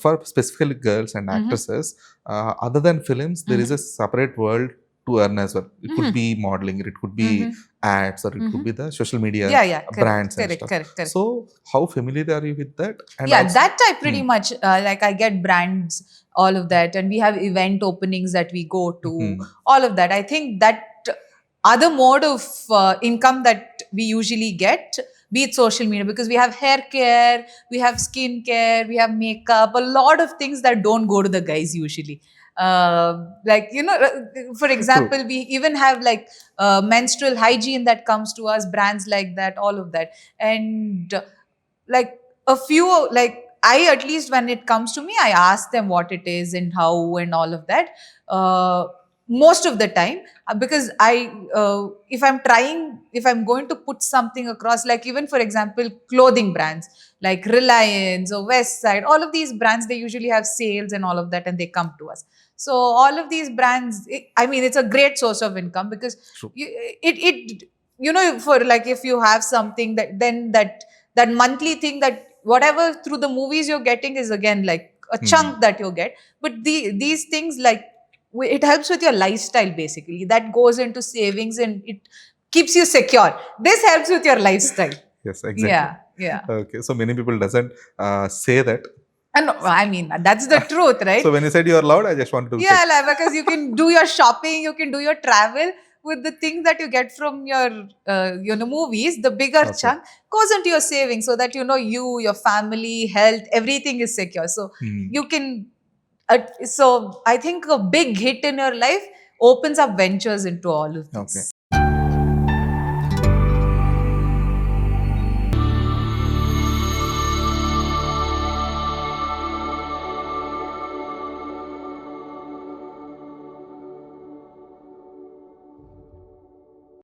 for specifically girls and actresses, other than films, there is a separate world to earn as well. It could be modeling, it could be ads, or it could be the social media brands and stuff. Correct. So, how familiar are you with that? And yeah, also, that I pretty much like. I get brands, all of that, and we have event openings that we go to. All of that. I think that other mode of income that we usually get, be it social media, because we have hair care, we have skin care, we have makeup, a lot of things that don't go to the guys usually. Like, for example, we even have like menstrual hygiene that comes to us, brands like that, all of that. And like a few, like I, at least when it comes to me, I ask them what it is and how and all of that. Most of the time, because if I'm going to put something across, like even for example, clothing brands like Reliance or Westside, all of these brands, they usually have sales and all of that, and they come to us. So all of these brands, I mean, it's a great source of income, because for like, if you have something that, then that monthly thing, that whatever through the movies you're getting is again like a chunk that you get. But these things, like, it helps with your lifestyle, basically. That goes into savings and it keeps you secure. This helps with your lifestyle. Yes, exactly. Yeah. Okay, so many people doesn't say that. And I mean, that's the truth, right? So when you said you are loud, I just wanted to check. Like, because you can do your shopping, you can do your travel with the things that you get from your movies. The bigger chunk goes into your savings, so that you, your family, health, everything is secure. So you can so I think a big hit in your life opens up ventures into all of this.